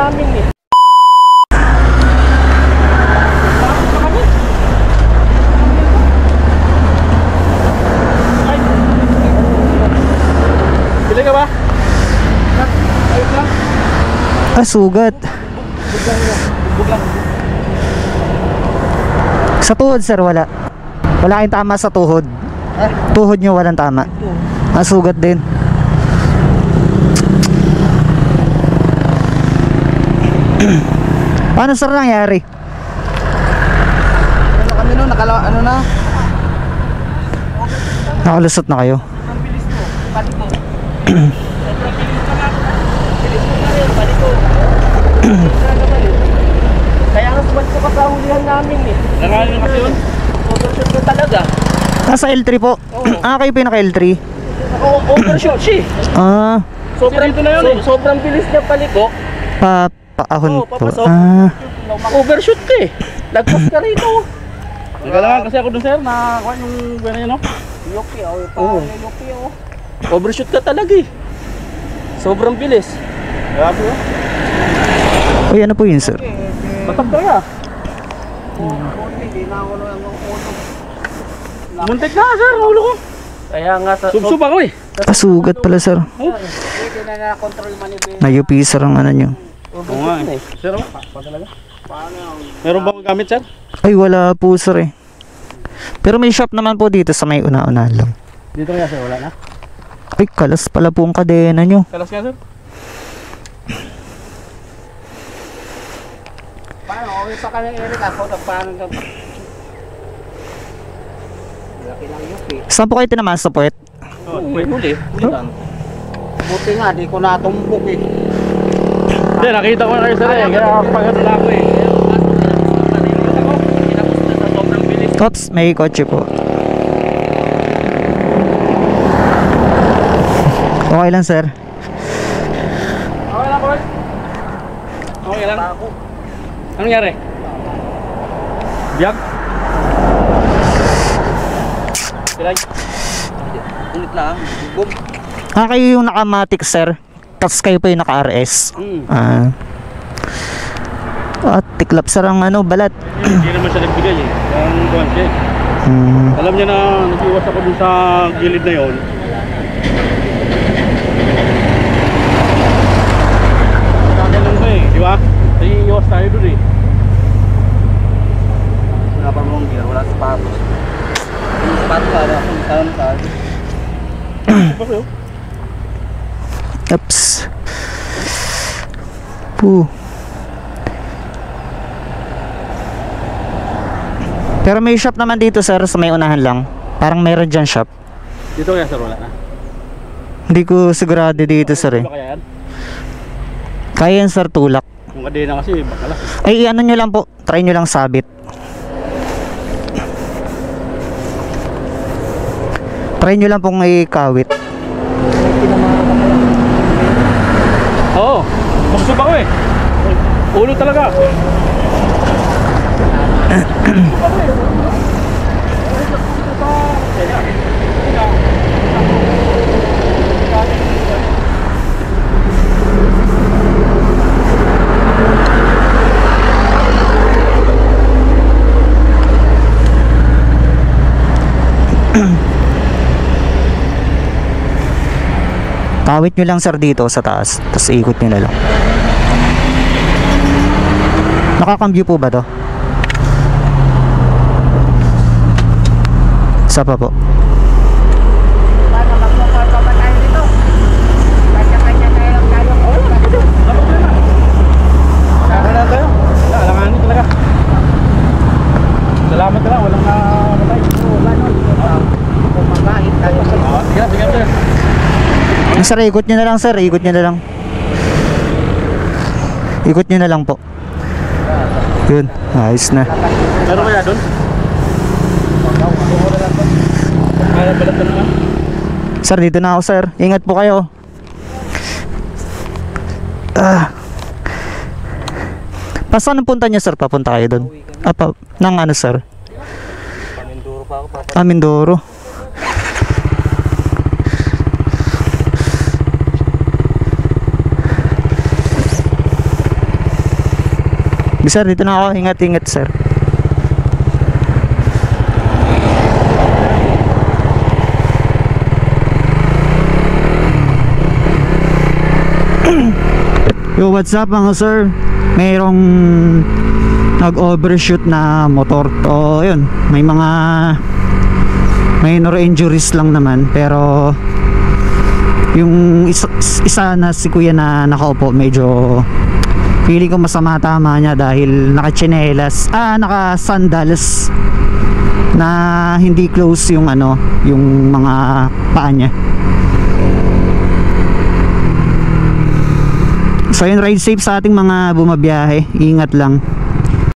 namin eh. Bili ka ba? Ayos lang. Ah, sugat. Bug lang. Sa tuhod sir, wala. Wala kayong tama sa tuhod. Tuhod nyo walang tama. Ah, sugat din. Paano sir nangyari? Ano kami no? Ano na? Nakalusot na kayo. Ang bilis mo. Balik mo. Sobrang bilis ka nga. Bilis mo na rin. Balik mo. Kaya nga sumat ko kasahulihan namin eh. Nangalan kasi yun? Overshoot ko talaga. Nasa L3 po. Ah, kayo pinaka L3. Overshoot siya. Ah, Sobrang dito na yun eh. Sobrang bilis niya paliko. paahon Oo, po. papasok. Ah, Overshoot ka eh. Lagpas ka rito. Nagalaman kasi ako dun sir na kuha yung buwan yun no? Yoki oh. Yoki oh. Overshoot ka talaga eh. Sobrang bilis. Grabe oh. uy, ano po yun sir? Batak kaya. Muntik na sir, ulo ko. Kaya nga sa Subsub ako eh. Ah, sugat pala sir. Hindi na na-control manibela. Nayupi sir ang ano nyo. Oo nga eh. Sir oh, pa talaga. Meron bang gamit sir? Ay, wala po sir eh. Pero may shop naman po dito sa may una-una lang. Dito kaya sir, wala na? Ay, kalas pala po ang kadena nyo. Kalas kaya sir? Paano? Okay pa kami Eric ako. Paano ka? Laki lang Yoki. Saan po kayo tinamaan sa puwet? Oo, huli lang. Buti nga, di ko natumbok eh. Hindi, nakita ko na kayo sir eh. Kaya pagkatala ko eh. Ops, may kotse po. Okay lang sir. Okay lang boy. Okay lang. Anong nangyari? Biyag? Pilay? Ulit lang. Bug. Ah, kayo yung naka-matic sir. Tapos kayo pa yung naka-RS. Tiklap sir ang ano, balat. Hindi naman siya nagbigay eh. Ang buwan siya eh. Alam niya na nag-iwas ako dun sa gilid na yon. Kaya lang ba eh, di ba? Iiwas tayo dun eh. Wala pa mong gear, wala sapatos. Yung sapatos para akong taon tayo. Bakit? Oops. Puh. Pero may shop naman dito sir sa may unahan lang. Parang meron dyan shop. Dito kaya sir, wala na. Hindi ko sigurado dito sir eh. Diba kaya yan? Kaya yan sir, tulak. Yung kadena kasi bakalas. Ay, ano nyo lang po. Try nyo lang sabit. Try nyo lang pong ikawit. Oo, magsub ako eh. Ulo talaga. Kawit nyo lang sir dito sa taas. Tapos ikot nyo na lang. Nakakambyo po ba to? Isa pa po. Paano magmukha ba tayo dito? Kanya-kanya tayo lang tayo. Kaya na tayo. Alanganin talaga. Salamat na lang, walang namatay. Kumakain tayo. Sige, sige. Sir, ikot nyo na lang sir. Ikot nyo na lang. Ikot nyo na lang po. Yun, ayos na. Meron kaya doon? Kaya balat na naman. Sir, dito na ako sir. Ingat po kayo. Saan ang punta nyo sir? Papunta kayo doon? Nang ano sir? Mindoro pa ako. Mindoro. Sir, dito na ako. Ingat-ingat, sir. Yo, what's up mga sir? Mayroong nag-overshoot na motor. So, yun. May mga minor injuries lang naman. Pero yung isa na si kuya na nakaupo, medyo feeling ko masama tama niya dahil naka-chinelas, naka-sandals na hindi close yung yung mga paa niya. So yun, ride safe sa ating mga bumabiyahe. Ingat lang.